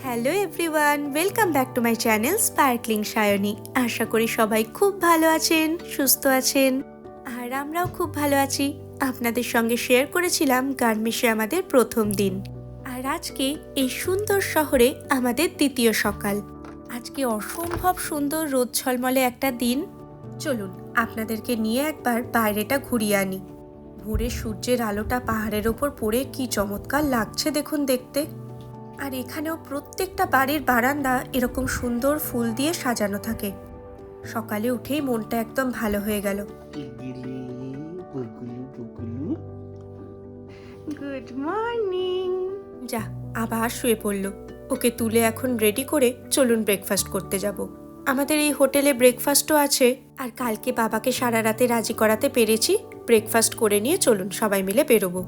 Hello everyone, welcome back to my channel sparkling Sayani. আশা করি সবাই খুব ভালো আছেন, সুস্থ আছেন, আর আমরাও খুব ভালো আছি। আপনাদের সঙ্গে শেয়ার করেছিলাম গার্মেন্টসে আমাদের প্রথম দিন, আর আজকে এই সুন্দর শহরে আমাদের দ্বিতীয় সকাল। আজকে অসম্ভব সুন্দর রোদ ঝলমলে একটা দিন। চলুন আপনাদেরকে নিয়ে একবার বাইরেটা ঘুরিয়ে আনি। ভোরের সূর্যের আলোটা পাহাড়ের ওপর পড়ে কি চমৎকার লাগছে দেখুন দেখতে। আর এখানেও প্রত্যেকটা বাড়ির বারান্দা এরকম সুন্দর ফুল দিয়ে সাজানো থাকে। সকালে উঠেই মনটা একদম ভালো হয়ে গেল। Good morning. যা, আবার শুয়ে পড়লো। ওকে তুলে এখন রেডি করে চলুন ব্রেকফাস্ট করতে যাব। আমাদের এই হোটেলে ব্রেকফাস্টও আছে, আর কালকে বাবাকে সারা রাতে রাজি করাতে পেরেছি। ব্রেকফাস্ট করে নিয়ে চলুন সবাই মিলে বেরোবো।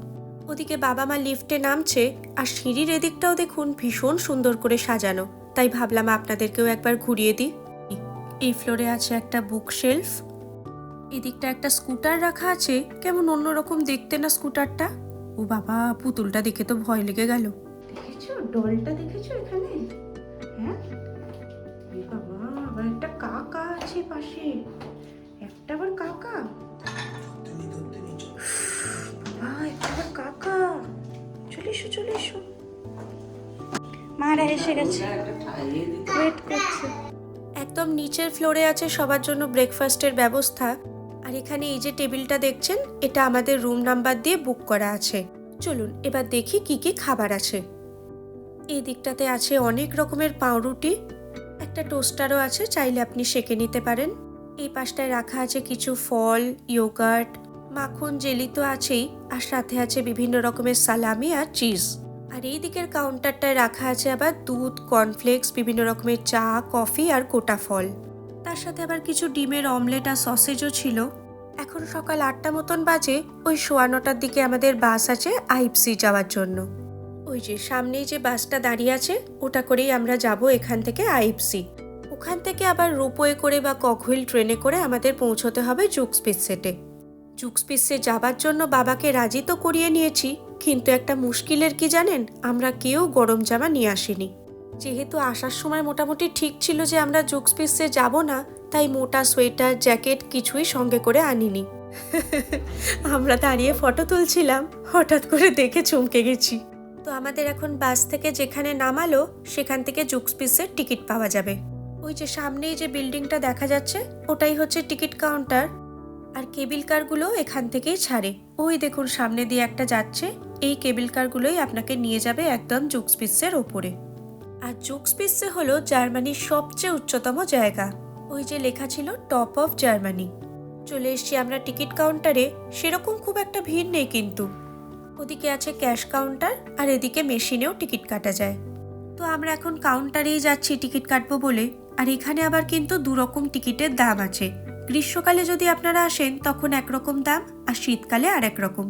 ওদিকে বাবা মা লিফটে নামছে, আর সিঁড়ির এদিকটাও দেখুন ভীষণ সুন্দর করে সাজানো। তাই ভাবলাম আপনাদেরকেও একবার ঘুরিয়ে দিই। এই ফ্লোরে আছে একটা বুক শেলফ, এদিকটা একটা স্কুটার রাখা আছে। কেমন অন্যরকম দেখতে না স্কুটারটা। ও বাবা, পুতুলটা দেখে তো ভয় লেগে গেল। দেখেছো ডলটা, দেখেছো এখানে? হ্যাঁ বাবা, আবার একটা কাকা আছে পাশে। একটা আবার কাকা, একটা কাকা। চলে এসো চলে এসো, মারা এসে গেছে, ওয়েট করছে। একদম নিচের ফ্লোরে আছে সবার জন্য ব্রেকফাস্টের ব্যবস্থা। আর এখানে এই যে টেবিলটা দেখছেন, এটা আমাদের রুম নাম্বার দিয়ে বুক করা আছে। চলুন এবার দেখি কি কি খাবার আছে। এই দিকটাতে আছে অনেক রকমের পাউরুটি, একটা টোস্টারও আছে, চাইলে আপনি সেঁকে নিতে পারেন। এই পাশটায় রাখা আছে কিছু ফল, ইয়োগার্ট, মাখন, জেলি তো আছেই, আর সাথে আছে বিভিন্ন রকমের সালামি আর চিজ। আর এই দিকের কাউন্টারটায় রাখা আছে আবার দুধ, কর্নফ্লেক্স, বিভিন্ন রকমের চা, কফি আর গোটা ফল। তার সাথে আবার কিছু ডিমের অমলেট আর সসেজও ছিল। এখন সকাল 8টা মতন বাজে। ওই 9:15টার দিকে আমাদের বাস আছে আইএফসি যাওয়ার জন্য। ওই যে সামনেই যে বাসটা দাঁড়িয়ে আছে, ওটা করেই আমরা যাব এখান থেকে আইএফসি। ওখান থেকে আবার রোপওয়ে করে বা ককহুইল ট্রেনে করে আমাদের পৌঁছতে হবে জুকস্পিসেটে। জুকস্পিসে যাবার জন্য বাবাকে রাজি তো করিয়ে নিয়েছি, কিন্তু একটা মুশকিলের কি জানেন, আমরা কেউ গরম জামা নিয়ে আসিনি। যেহেতু আসার সময় মোটামুটি ঠিক ছিল যে আমরা জুকস্পিসে যাব না, তাই মোটা সোয়েটার, জ্যাকেট কিছুই সঙ্গে করে আনিনি। আমরা দাঁড়িয়ে ফটো তুলছিলাম, হঠাৎ করে দেখে চমকে গেছি। তো আমাদের এখন বাস থেকে যেখানে নামালো, সেখান থেকে জুকস্পিসের টিকিট পাওয়া যাবে। ওই যে সামনেই যে বিল্ডিংটা দেখা যাচ্ছে, ওটাই হচ্ছে টিকিট কাউন্টার। আর কেবিল কারগুলো এখান থেকেই ছাড়ে। ওই দেখুন সামনে দিয়ে একটা যাচ্ছে, এই কেবিল কারগুলোই আপনাকে নিয়ে যাবে একদম জুকস্পিসের ওপরে। আর জুকস্পিসে হলো জার্মানির সবচেয়ে উচ্চতম জায়গা। ওই যে লেখা ছিল টপ অফ জার্মানি। চলে এসছি আমরা টিকিট কাউন্টারে। সেরকম খুব একটা ভিড় নেই, কিন্তু ওদিকে আছে ক্যাশ কাউন্টার, আর এদিকে মেশিনেও টিকিট কাটা যায়। তো আমরা এখন কাউন্টারেই যাচ্ছি টিকিট কাটবো বলে। আর এখানে আবার কিন্তু দুরকম টিকিটের দাম আছে। গ্রীষ্মকালে যদি আপনারা আসেন তখন একরকম দাম, আর শীতকালে আর এক রকম।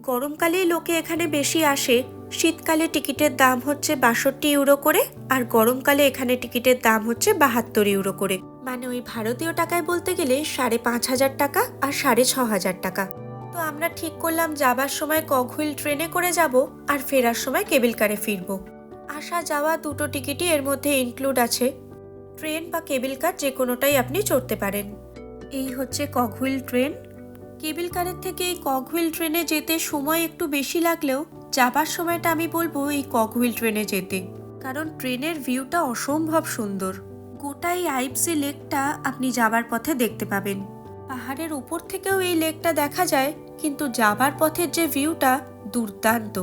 গরমকালেই লোকে এখানে বেশি আসে। শীতকালে টিকিটের দাম হচ্ছে 62 ইউরো করে, আর গরমকালে এখানে টিকিটের দাম হচ্ছে 72 ইউরো করে। মানে ওই ভারতীয় টাকায় বলতে গেলে 5,500 টাকা আর 6,500 টাকা। তো আমরা ঠিক করলাম যাবার সময় ককহুইল ট্রেনে করে যাব, আর ফেরার সময় কেবিল কারে ফিরবো। আসা যাওয়া দুটো টিকিটই এর মধ্যে ইনক্লুড আছে। ট্রেন বা কেবিল কার যে কোনোটাই আপনি চড়তে পারেন। এই হচ্ছে ককহুইল ট্রেন। কেবিল কারের থেকে এই ককহুইল ট্রেনে যেতে সময় একটু বেশি লাগলেও যাবার সময়টা আমি বলবো এই ককহুইল ট্রেনে যেতে, কারণ ট্রেনের ভিউটা অসম্ভব সুন্দর। গোটা এই আইএফসি লেকটা আপনি যাবার পথে দেখতে পাবেন। পাহাড়ের উপর থেকেও এই লেকটা দেখা যায়, কিন্তু যাবার পথের যে ভিউটা দুর্দান্ত।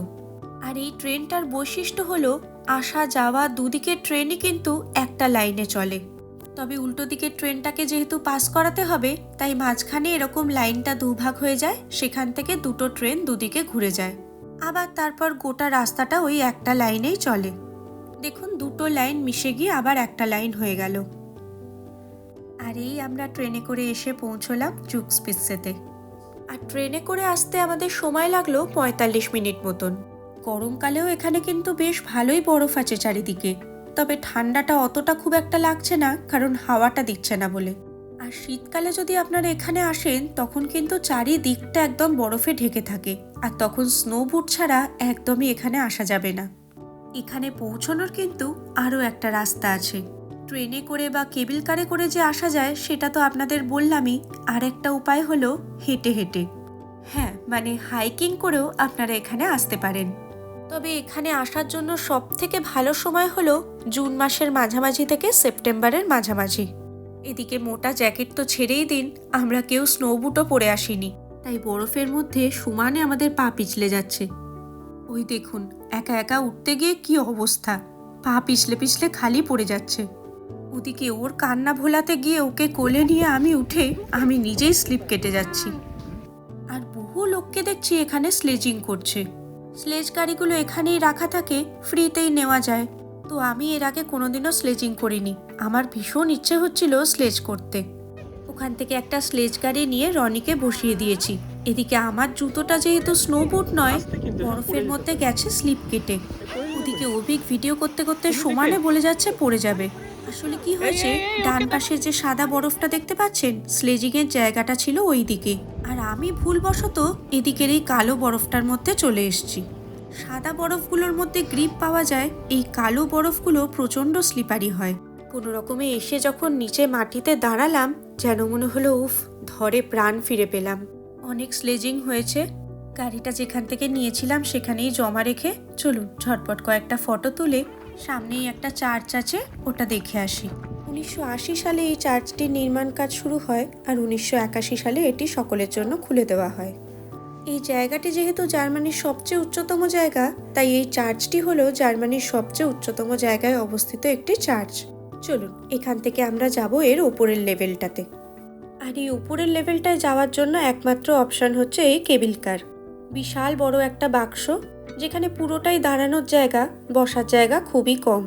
আর এই ট্রেনটার বৈশিষ্ট্য হলো আসা যাওয়া দুদিকের ট্রেনই কিন্তু একটা লাইনে চলে। তবে উল্টো দিকের ট্রেনটাকে যেহেতু পাস করাতে হবে, তাই মাঝখানে এরকম লাইনটা দুভাগ হয়ে যায়। সেখান থেকে দুটো ট্রেন দুদিকে ঘুরে যায়। আবার তারপর গোটা রাস্তাটা ওই একটা লাইনেই চলে। দেখুন দুটো লাইন মিশে গিয়ে আবার একটা লাইন হয়ে গেল। আর এই আমরা ট্রেনে করে এসে পৌঁছলাম জুকস্পিসেতে। আর ট্রেনে করে আসতে আমাদের সময় লাগলো 45 মিনিট মতন। গরমকালেও এখানে কিন্তু বেশ ভালোই বরফ আছে চারিদিকে, তবে ঠান্ডাটা অতটা খুব একটা লাগছে না, কারণ হাওয়াটা দিচ্ছে না বলে। আর শীতকালে যদি আপনারা এখানে আসেন তখন কিন্তু চারিদিকটা একদম বরফে ঢেকে থাকে, আর তখন স্নো বুট ছাড়া একদমই এখানে আসা যাবে না। এখানে পৌঁছানোর কিন্তু আরও একটা রাস্তা আছে। ট্রেনে করে বা কেবল কারে করে যে আসা যায় সেটা তো আপনাদের বললামই। আর একটা উপায় হলো হেঁটে হেঁটে, হ্যাঁ মানে হাইকিং করেও আপনারা এখানে আসতে পারেন। তবে এখানে আসার জন্য সব থেকে ভালো সময় হলো জুন মাসের মাঝামাঝি থেকে সেপ্টেম্বরের মাঝামাঝি। এদিকে মোটা জ্যাকেট তো ছেড়েই দিন, আমরা কেউ স্নো বুটও পরে আসিনি, তাই বরফের মধ্যে সমানে আমাদের পা পিছলে যাচ্ছে। ওই দেখুন একা একা উঠতে গিয়ে কি অবস্থা, পা পিছলে পিছলে খালি পড়ে যাচ্ছে। ওদিকে ওর কান্না ভোলাতে গিয়ে ওকে কোলে নিয়ে আমি উঠে আমি নিজেই স্লিপ কেটে যাচ্ছি। আর বহু লোককে দেখছি এখানে স্লেজিং করছে। স্লেজ গাড়িগুলো এখানেই রাখা থাকে, ফ্রিতেই নেওয়া যায়। তো আমি এর আগে কোনোদিনও স্লেজিং করিনি, আমার ভীষণ ইচ্ছে হচ্ছিল স্লেজ করতে। ওখান থেকে একটা স্লেজ গাড়ি নিয়ে রনিকে বসিয়ে দিয়েছি। এদিকে আমার জুতোটা যেহেতু স্নো বুট নয়, বরফের মধ্যে গেছে স্লিপ কেটে। ওদিকে অভিক ভিডিও করতে করতে সমানে বলে যাচ্ছে পড়ে যাবে। আসলে কি হয়েছে, ডান পাশে যে সাদা বরফটা দেখতে পাচ্ছেন, স্লেজিংয়ের জায়গাটা ছিল ওই দিকে, আর আমি ভুলবশত এদিকের এই কালো বরফটার মধ্যে চলে এসেছি। সাদা বরফগুলোর মধ্যে গ্রিপ পাওয়া যায়, এই কালো বরফগুলো প্রচণ্ড স্লিপারি হয়। কোনো রকমে এসে যখন নিচে মাটিতে দাঁড়ালাম, যেন মনে হলো উফ, ধরে প্রাণ ফিরে পেলাম। অনেক স্লেজিং হয়েছে। গাড়িটা যেখান থেকে নিয়েছিলাম সেখানেই জমা রেখে চলুন ঝটপট কয়েকটা ফটো তুলে সামনেই একটা চার্চ আছে ওটা দেখে আসি। 1980 সালে এই চার্চটির নির্মাণ কাজ শুরু হয়, আর 1981 সালে এটি সকলের জন্য খুলে দেওয়া হয়। এই জায়গাটি যেহেতু জার্মানির সবচেয়ে উচ্চতম জায়গা, তাই এই চার্চটি হলো জার্মানির সবচেয়ে উচ্চতম জায়গায় অবস্থিত একটি চার্চ। চলুন এখান থেকে আমরা যাব এর ওপরের লেভেলটাতে। আর এই উপরের লেভেলটায় যাওয়ার জন্য একমাত্র অপশান হচ্ছে এই কেবল কার। বিশাল বড় একটা বাক্স, যেখানে পুরোটাই দাঁড়ানোর জায়গা, বসার জায়গা খুবই কম।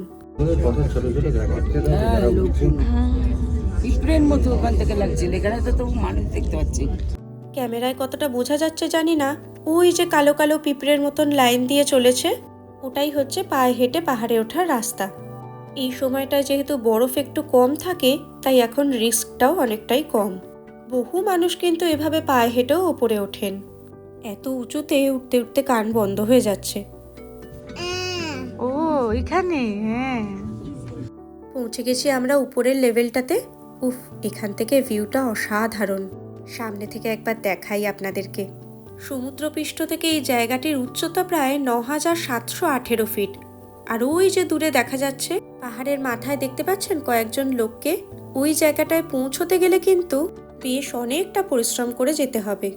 পিঁপড়ের মতো ওখান থেকে লাগছে, এখানে তো মানুষ দেখতে পাচ্ছি। ক্যামেরায় কতটা বোঝা যাচ্ছে জানি না, ওই যে কালো কালো পিঁপড়ের মতন লাইন দিয়ে চলেছে, ওটাই হচ্ছে পায়ে হেঁটে পাহাড়ে ওঠার রাস্তা। এই সময়টায় যেহেতু বরফ একটু কম থাকে, তাই এখন রিস্কটাও অনেকটাই কম। বহু মানুষ কিন্তু এভাবে পায়ে হেঁটেও ওপরে ওঠেন। এত উঁচুতে উঠতে উঠতে কান বন্ধ হয়ে যাচ্ছে। ও এখানে, হ্যাঁ পৌঁছে গেছি আমরা উপরের লেভেলটাতে। উফ, এখান থেকে ভিউটা অসাধারণ। সামনে থেকে একবার দেখাই আপনাদেরকে। সমুদ্রপৃষ্ঠ থেকে এই জায়গাটির উচ্চতা প্রায় ৯,৭১৮ ফিট। আর ওই যে দূরে দেখা যাচ্ছে পাহাড়ের মাথায় দেখতে পাচ্ছেন কয়েকজন লোককে। ওই জায়গাটায় পৌঁছতে গেলে কিন্তু বেশ অনেকটা পরিশ্রম করে যেতে হবে।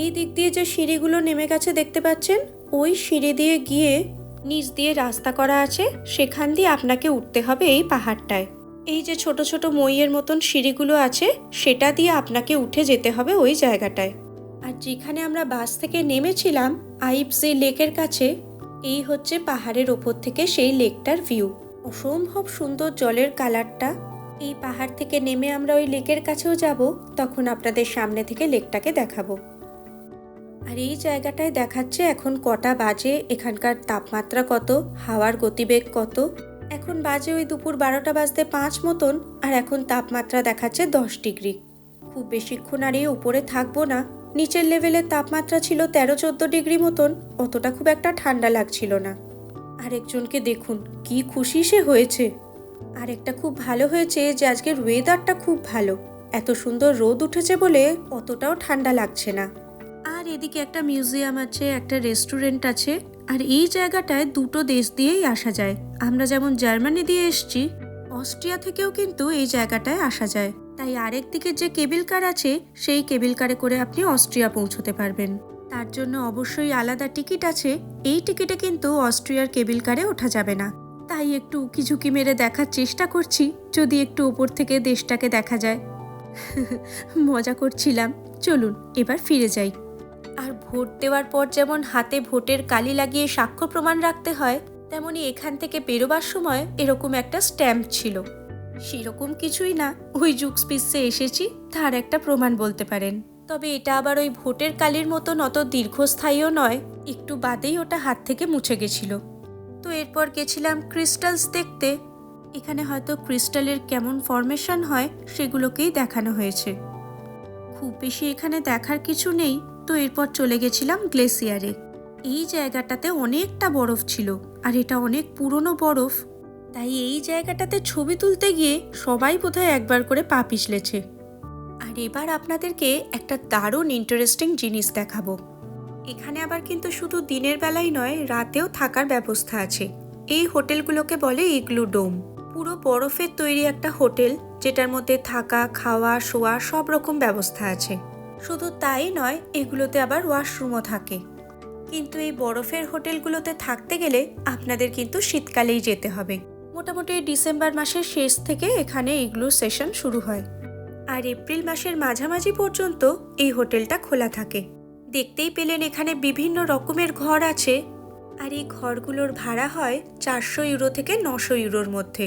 এই দিক দিয়ে যে সিঁড়িগুলো নেমে গেছে দেখতে পাচ্ছেন, ওই সিঁড়ি দিয়ে গিয়ে নিচ দিয়ে রাস্তা করা আছে, সেখান দিয়ে আপনাকে উঠতে হবে এই পাহাড়টায়। এই যে ছোট ছোট মইয়ের মতন সিঁড়িগুলো আছে, সেটা দিয়ে আপনাকে উঠে যেতে হবে ওই জায়গাটায়। আর যেখানে আমরা বাস থেকে নেমেছিলাম আইপসি লেকের কাছে, এই হচ্ছে পাহাড়ের ওপর থেকে সেই লেকটার ভিউ। অসম্ভব সুন্দর জলের কালারটা। এই পাহাড় থেকে নেমে আমরা ওই লেকের কাছেও যাব, তখন আপনাদের সামনে থেকে লেকটাকে দেখাবো। আর এই জায়গাটায় দেখাচ্ছে এখন কটা বাজে, এখানকার তাপমাত্রা কত, হাওয়ার গতিবেগ কত। এখন বাজে ওই দুপুর 12টা বাজতে 5 মতন, আর এখন তাপমাত্রা দেখাচ্ছে 10 ডিগ্রি। খুব বেশিক্ষণ আর এই উপরে থাকবো না। নিচের লেভেলের তাপমাত্রা ছিল 13-14 ডিগ্রি মতন, অতটা খুব একটা ঠান্ডা লাগছিল না। আরেকজনকে দেখুন কি খুশি সে হয়েছে। আর একটা খুব ভালো হয়েছে যে আজকের ওয়েদারটা খুব ভালো, এত সুন্দর রোদ উঠেছে বলে অতটাও ঠান্ডা লাগছে না। আর এদিকে একটা মিউজিয়াম আছে, একটা রেস্টুরেন্ট আছে। আর এই জায়গাটায় দুটো দেশ দিয়েই আসা যায়। আমরা যেমন জার্মানি দিয়ে এসছি, অস্ট্রিয়া থেকেও কিন্তু এই জায়গাটায় আসা যায়। তাই আরেক দিকে যে কেবল কার আছে, সেই কেবল কারে করে আপনি অস্ট্রিয়া পৌঁছতে পারবেন। তার জন্য অবশ্যই আলাদা টিকিট আছে। এই টিকিটে কিন্তু অস্ট্রিয়ার কেবল কারে ওঠা যাবে না। তাই একটু উকিঝুঁকি মেরে দেখার চেষ্টা করছি, যদি একটু উপর থেকে দেশটাকে দেখা যায়। মজা করছিলাম। চলুন এবার ফিরে যাই। আর ভোট দেওয়ার পর যেমন হাতে ভোটের কালি লাগিয়ে সাক্ষ্য প্রমাণ রাখতে হয়, তেমনি এখান থেকে বেরোবার সময় এরকম একটা স্ট্যাম্প ছিল। সেরকম কিছুই না, ওই জুক্সপিসে এসেছি তার একটা প্রমাণ বলতে পারেন। তবে এটা আবার ওই ভোটের কালির মতন অত দীর্ঘস্থায়ীও নয়, একটু বাদেই ওটা হাত থেকে মুছে গেছিল। তো এরপর গেছিলাম ক্রিস্টালস দেখতে। এখানে হয়তো ক্রিস্টালের কেমন ফরমেশন হয় সেগুলোকেই দেখানো হয়েছে। খুব বেশি এখানে দেখার কিছু নেই। তো এরপর চলে গেছিলাম গ্লেসিয়ারে। এই জায়গাটাতে অনেকটা বরফ ছিল, আর এটা অনেক পুরনো বরফ, তাই এই জায়গাটাতে ছবি তুলতে গিয়ে সবাই বোধহয় একবার করে পা পিছলেছে। আর এবার আপনাদেরকে একটা দারুণ ইন্টারেস্টিং জিনিস দেখাবো। এখানে আবার কিন্তু শুধু দিনের বেলায় নয়, রাতেও থাকার ব্যবস্থা আছে। এই হোটেলগুলোকে বলে ইগলু ডোম। পুরো বরফের তৈরি একটা হোটেল, যেটার মধ্যে থাকা, খাওয়া, শোয়া সব রকম ব্যবস্থা আছে। শুধু তাই নয়, এগুলোতে আবার ওয়াশরুমও থাকে। কিন্তু এই বরফের হোটেলগুলোতে থাকতে গেলে আপনাদের কিন্তু শীতকালেই যেতে হবে। মোটামুটি ডিসেম্বর মাসের শেষ থেকে এখানে ইগলু সেশন শুরু হয়, আর এপ্রিল মাসের মাঝামাঝি পর্যন্ত এই হোটেলটা খোলা থাকে। দেখতেই পেলেন এখানে বিভিন্ন রকমের ঘর আছে, আর এই ঘরগুলোর ভাড়া হয় 400 ইউরো থেকে 900 ইউরোর মধ্যে।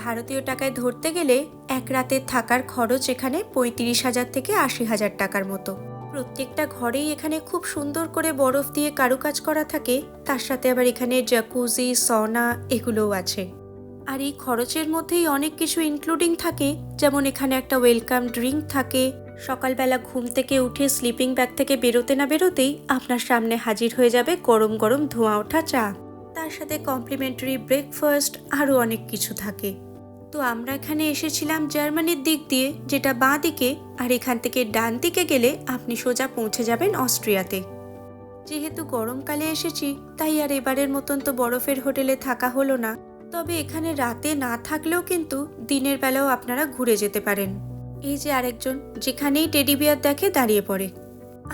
ভারতীয় টাকায় ধরতে গেলে এক রাতের থাকার খরচ এখানে 35,000 থেকে 80,000 টাকার মতো। প্রত্যেকটা ঘরেই এখানে খুব সুন্দর করে বরফ দিয়ে কারুকাজ করা থাকে, তার সাথে আবার এখানে জাকুজি, সনা এগুলোও আছে। আর এই খরচের মধ্যেই অনেক কিছু ইনক্লুডিং থাকে, যেমন এখানে একটা ওয়েলকাম ড্রিঙ্ক থাকে। সকালবেলা ঘুম থেকে উঠে স্লিপিং ব্যাগ থেকে বেরোতে না বেরোতেই আপনার সামনে হাজির হয়ে যাবে গরম গরম ধোঁয়া ওঠা চা, তার সাথে কমপ্লিমেন্টারি ব্রেকফাস্ট, আরও অনেক কিছু থাকে। তো আমরা এখানে এসেছিলাম জার্মানির দিক দিয়ে, যেটা বাঁ দিকে, আর এখান থেকে ডান দিকে গেলে আপনি সোজা পৌঁছে যাবেন অস্ট্রিয়াতে। যেহেতু গরমকালে এসেছি, তাই আর এবারের মতন তো বরফের হোটেলে থাকা হলো না। তবে এখানে রাতে না থাকলেও কিন্তু দিনের বেলাও আপনারা ঘুরে যেতে পারেন। এই যে আরেকজন যেখানেই টেডি বিয়ার দেখে দাঁড়িয়ে পড়ে।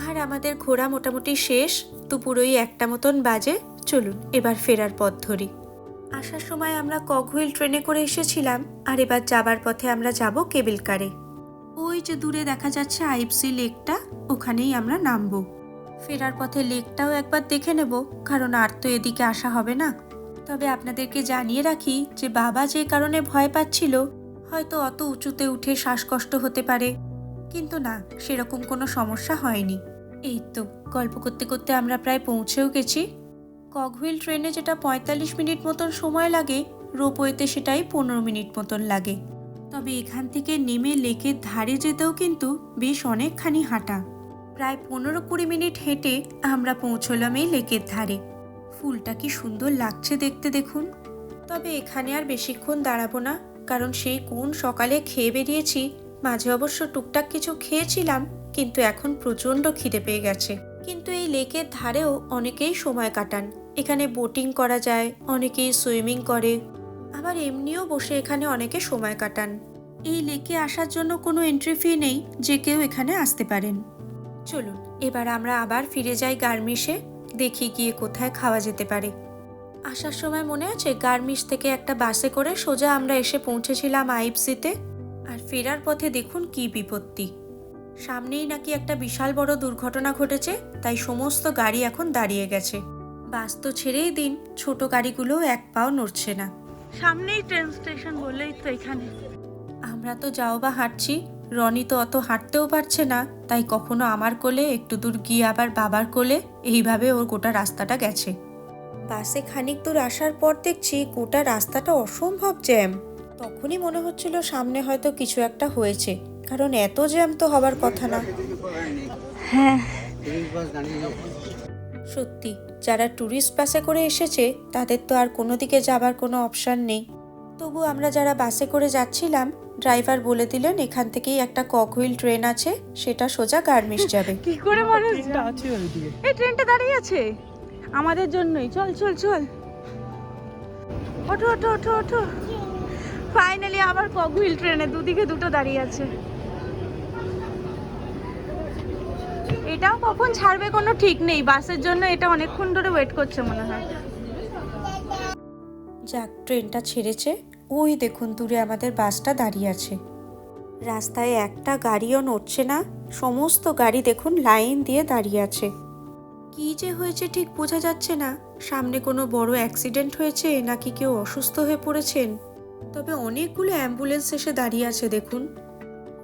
আর আমাদের ঘোরা মোটামুটি শেষ, দুপুরই 1টা মতন বাজে। চলুন এবার ফেরার পথ ধরি। আসার সময় আমরা কগহুইল ট্রেনে করে এসেছিলাম, আর এবার যাবার পথে আমরা যাব কেবল কারে। ওই যে দূরে দেখা যাচ্ছে আইপসি লেকটা, ওখানেই আমরা নামবো। ফেরার পথে লেকটাও একবার দেখে নেব, কারণ আর তো এদিকে আসা হবে না। তবে আপনাদেরকে জানিয়ে রাখি যে বাবা যে কারণে ভয় পাচ্ছিল, হয়তো অত উঁচুতে উঠে শ্বাসকষ্ট হতে পারে, কিন্তু না, সেরকম কোনো সমস্যা হয়নি। এই তো গল্প করতে করতে আমরা প্রায় পৌঁছেও গেছি। কগহুইল ট্রেনে যেটা 45 মিনিট মতন সময় লাগে, রোপওয়েতে সেটাই 15 মিনিট মতন লাগে। তবে এখান থেকে নেমে লেকের ধারে যেতেও কিন্তু বেশ অনেকখানি হাঁটা। প্রায় 15-20 মিনিট হেঁটে আমরা পৌঁছলাম এই লেকের ধারে। ফুলটা কি সুন্দর লাগছে দেখতে, দেখুন। তবে এখানে আর বেশিক্ষণ দাঁড়াবো না, কারণ সেই কোন সকালে খেয়ে বেরিয়েছি। মাঝে অবশ্য টুকটাক কিছু খেয়েছিলাম, কিন্তু এখন প্রচণ্ড খিদে পেয়ে গেছে। কিন্তু এই লেকের ধারেও অনেকেই সময় কাটান। এখানে বোটিং করা যায়, অনেকেই সুইমিং করে, আবার এমনিও বসে এখানে অনেকে সময় কাটান। এই লেকে আসার জন্য কোনো এন্ট্রি ফি নেই, যে কেউ এখানে আসতে পারেন। চলুন এবার আমরা আবার ফিরে যাই গার্মিশে, দেখি গিয়ে কোথায় খাওয়া যেতে পারে। আসার সময় মনে আছে গার্মিশ থেকে একটা বাসে করে সোজা আমরা এসে পৌঁছেছিলাম আইপসিতে, আর ফেরার পথে দেখুন কি বিপত্তি। সামনেই নাকি একটা বিশাল বড় দুর্ঘটনা ঘটেছে, তাই সমস্ত গাড়ি এখন দাঁড়িয়ে গেছে। বাস তো ছেড়েই দিন, ছোট গাড়িগুলো এক পাও নড়ছে না। সামনেই ট্রেন স্টেশন বললেই তো এখানে। আমরা তো যাও বা হাঁটছি, রনি তো অত হাঁটতেও পারছে না, তাই কখনো আমার কোলে, একটু দূর গিয়ে আবার বাবার কোলে, এইভাবে ওর গোটা রাস্তাটা গেছে। বাসে খানিক দূর আসার পর দেখছি গোটা রাস্তাটা অসম্ভব জ্যাম। তখনই মনে হচ্ছিল সামনে হয়তো কিছু একটা হয়েছে, কারণ এত জ্যাম তো হবার কথা না। হ্যাঁ, সত্যি যারা ট্যুরিস্ট বাসে করে এসেছে তাদের তো আর কোনো দিকে যাবার কোনো অপশান নেই। তবু আমরা যারা বাসে করে যাচ্ছিলাম, ড্রাইভার বলে দিলেন এখান থেকেই একটা কগহুইল ট্রেন আছে, সেটা সোজা গার্মিশ যাবে। কি করে মানুষ এই ট্রেনটা দাঁড়িয়ে আছে আমাদের জন্যই। চল চল চল, ওঠো ওঠো ওঠো ওঠো। ফাইনালি আবার কগহুইল ট্রেনে দুদিকে দুটো দাঁড়িয়ে আছে। এটাও কখন ছাড়বে কোনো ঠিক নেই, বাসের জন্য এটা অনেকক্ষণ ধরে ওয়েট করছে মনে হয়। যাক, ট্রেনটা ছেড়েছে। ওই দেখুন দূরে আমাদের বাসটা দাঁড়িয়ে আছে। রাস্তায় একটা গাড়িও নড়ছে না, সমস্ত গাড়ি দেখুন লাইন দিয়ে দাঁড়িয়ে আছে। কি যে হয়েছে ঠিক বোঝা যাচ্ছে না, সামনে কোনো বড় অ্যাক্সিডেন্ট হয়েছে নাকি কেউ অসুস্থ হয়ে পড়েছেন। তবে অনেকগুলো অ্যাম্বুলেন্স এসে দাঁড়িয়ে আছে দেখুন।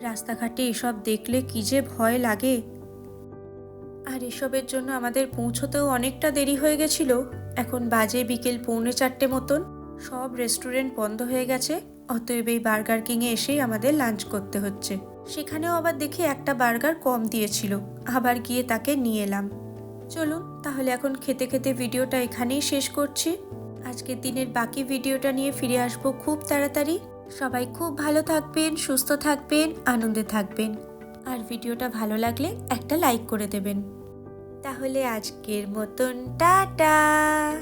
রাস্তাঘাটে এসব দেখলে কি যে ভয় লাগে। আর এসবের জন্য আমাদের পৌঁছতেও অনেকটা দেরি হয়ে গেছিল। এখন বাজে বিকেল 3:45 মতন, সব রেস্টুরেন্ট বন্ধ হয়ে গেছে। অতএব এই বার্গার কিংয়ে এসেই আমাদের লাঞ্চ করতে হচ্ছে। সেখানেও আবার দেখি একটা বার্গার কম দিয়েছিল, আবার গিয়ে তাকে নিয়ে এলাম। চলুন তাহলে এখন খেতে খেতে ভিডিওটা এখানেই শেষ করছি। আজকের দিনের বাকি ভিডিওটা নিয়ে ফিরে আসবো খুব তাড়াতাড়ি। সবাই খুব ভালো থাকবেন, সুস্থ থাকবেন, আনন্দে থাকবেন। আর ভিডিওটা ভালো লাগলে একটা লাইক করে দেবেন। তাহলে আজকের মতন টাটা।